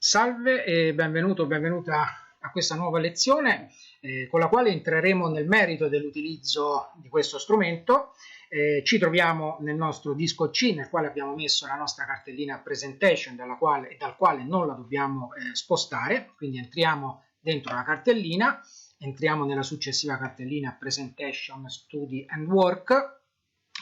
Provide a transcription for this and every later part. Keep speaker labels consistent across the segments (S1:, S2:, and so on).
S1: Salve e benvenuto o benvenuta a questa nuova lezione con la quale entreremo nel merito dell'utilizzo di questo strumento. Ci troviamo nel nostro disco C, nel quale abbiamo messo la nostra cartellina presentation dal quale non la dobbiamo spostare, quindi entriamo dentro la cartellina, entriamo nella successiva cartellina presentation, study and work.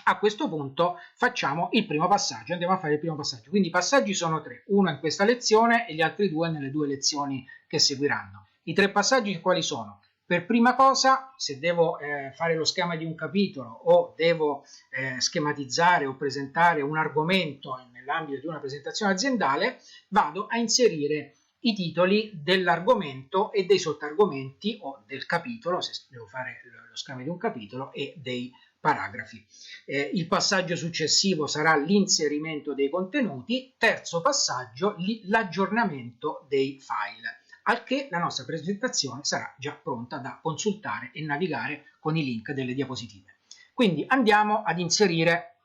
S1: A questo punto facciamo il primo passaggio, andiamo a fare il primo passaggio, quindi i passaggi sono tre, uno in questa lezione e gli altri due nelle due lezioni che seguiranno. I tre passaggi quali sono? Per prima cosa, se devo fare lo schema di un capitolo o devo schematizzare o presentare un argomento nell'ambito di una presentazione aziendale, vado a inserire i titoli dell'argomento e dei sottargomenti o del capitolo, se devo fare lo schema di un capitolo, e dei paragrafi. Il passaggio successivo sarà l'inserimento dei contenuti, terzo passaggio l'aggiornamento dei file, al che la nostra presentazione sarà già pronta da consultare e navigare con i link delle diapositive. Quindi andiamo ad inserire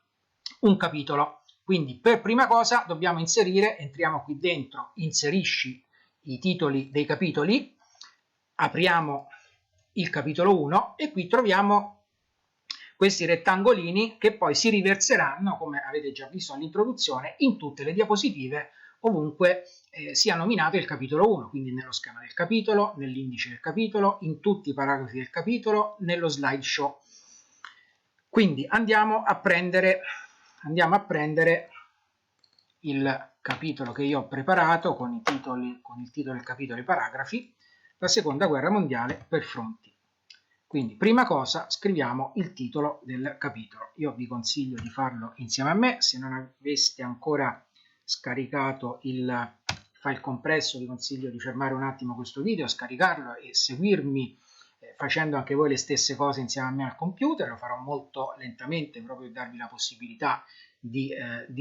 S1: un capitolo. Quindi per prima cosa dobbiamo inserire, entriamo qui dentro, inserisci i titoli dei capitoli, apriamo il capitolo 1 e qui troviamo questi rettangolini che poi si riverseranno, come avete già visto all'introduzione, in tutte le diapositive ovunque sia nominato il capitolo 1, quindi nello schema del capitolo, nell'indice del capitolo, in tutti i paragrafi del capitolo, nello slideshow. Quindi andiamo a prendere il capitolo che io ho preparato con il titolo del capitolo e i paragrafi, la seconda guerra mondiale per fronti. Quindi, prima cosa, scriviamo il titolo del capitolo. Io vi consiglio di farlo insieme a me. Se non aveste ancora scaricato il file compresso, vi consiglio di fermare un attimo questo video, scaricarlo e seguirmi facendo anche voi le stesse cose insieme a me al computer. Lo farò molto lentamente proprio per darvi la possibilità di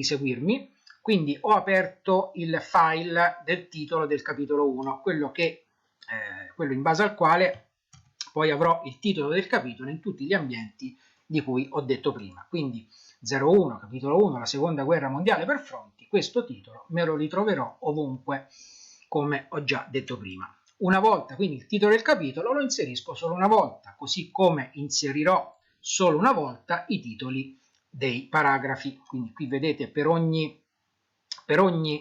S1: seguirmi. Quindi ho aperto il file del titolo del capitolo 1, quello in base al quale poi avrò il titolo del capitolo in tutti gli ambienti di cui ho detto prima. Quindi 01, capitolo 1, la seconda guerra mondiale per fronti, questo titolo me lo ritroverò ovunque, come ho già detto prima. Una volta, quindi il titolo del capitolo lo inserisco solo una volta, così come inserirò solo una volta i titoli dei paragrafi. Quindi qui vedete per ogni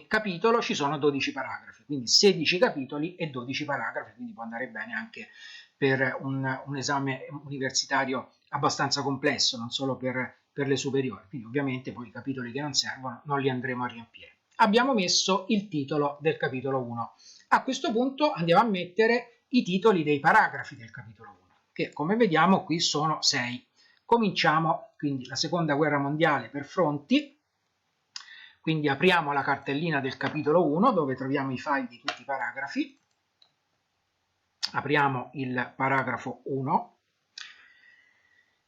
S1: capitolo ci sono 12 paragrafi, quindi 16 capitoli e 12 paragrafi, quindi può andare bene anche per un esame universitario abbastanza complesso, non solo per le superiori. Quindi ovviamente poi i capitoli che non servono non li andremo a riempire. Abbiamo messo il titolo del capitolo 1. A questo punto andiamo a mettere i titoli dei paragrafi del capitolo 1, che come vediamo qui sono 6. Cominciamo quindi la seconda guerra mondiale per fronti. Quindi apriamo la cartellina del capitolo 1 dove troviamo i file di tutti i paragrafi. Apriamo il paragrafo 1.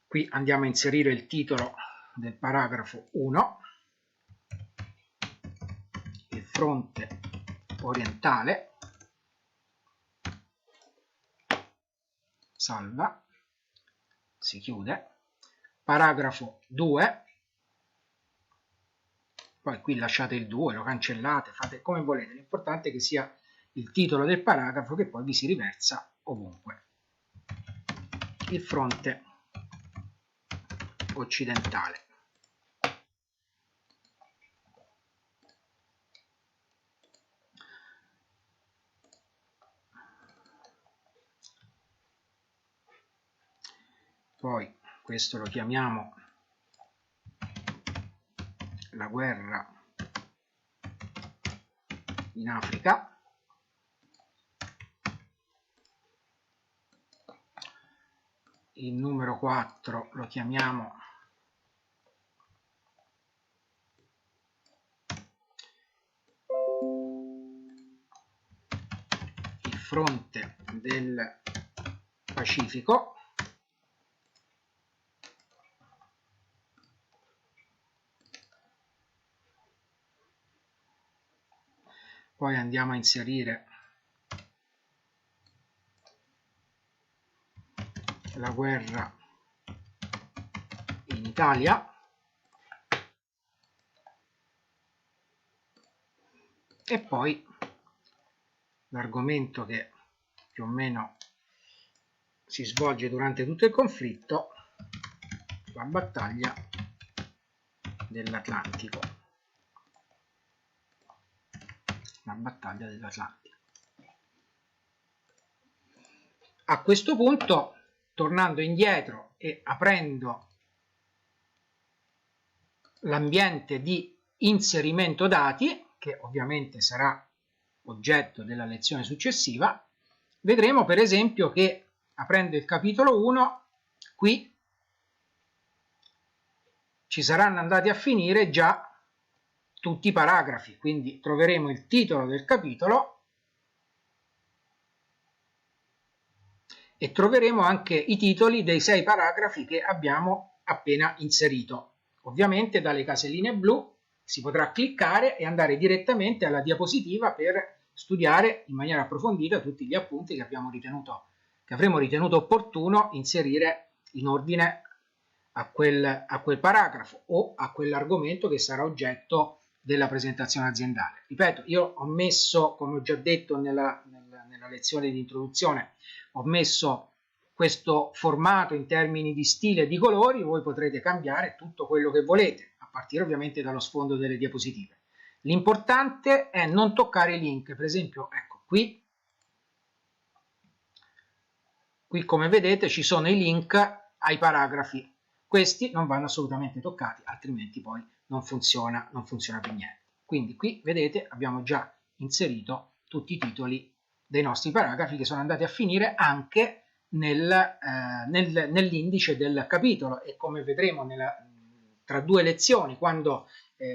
S1: Qui andiamo a inserire il titolo del paragrafo 1. Il fronte orientale. Salva. Si chiude. Paragrafo 2. Poi qui lasciate il 2, lo cancellate, fate come volete, l'importante è che sia il titolo del paragrafo che poi vi si riversa ovunque. Il fronte occidentale. Poi questo lo chiamiamo la guerra in Africa. Il numero 4 lo chiamiamo il fronte del Pacifico. Poi andiamo a inserire la guerra in Italia. E poi l'argomento che più o meno si svolge durante tutto il conflitto, la battaglia dell'Atlantico. La battaglia dell'Atlantico. A questo punto, tornando indietro e aprendo l'ambiente di inserimento dati, che ovviamente sarà oggetto della lezione successiva, vedremo per esempio che aprendo il capitolo 1, qui ci saranno andati a finire già tutti i paragrafi, quindi troveremo il titolo del capitolo e troveremo anche i titoli dei 6 paragrafi che abbiamo appena inserito. Ovviamente dalle caselline blu si potrà cliccare e andare direttamente alla diapositiva per studiare in maniera approfondita tutti gli appunti che avremo ritenuto opportuno inserire in ordine a quel paragrafo o a quell'argomento che sarà oggetto della presentazione aziendale. Ripeto, io ho messo, come ho già detto nella lezione di introduzione, ho messo questo formato in termini di stile e di colori, voi potrete cambiare tutto quello che volete, a partire ovviamente dallo sfondo delle diapositive. L'importante è non toccare i link, per esempio, ecco, qui come vedete ci sono i link ai paragrafi. Questi non vanno assolutamente toccati, altrimenti poi non funziona più niente. Quindi qui vedete abbiamo già inserito tutti i titoli dei nostri paragrafi che sono andati a finire anche nell'indice del capitolo e come vedremo tra 2 lezioni quando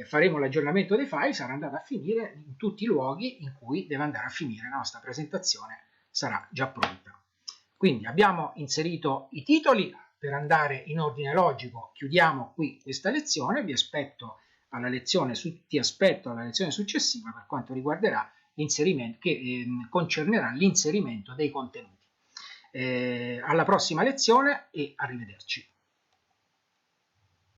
S1: faremo l'aggiornamento dei file sarà andata a finire in tutti i luoghi in cui deve andare a finire la nostra presentazione, sarà già pronta. Quindi abbiamo inserito i titoli. Per andare in ordine logico chiudiamo qui questa lezione, ti aspetto alla lezione successiva per quanto riguarderà l'inserimento che concernerà l'inserimento dei contenuti. Alla prossima lezione e arrivederci.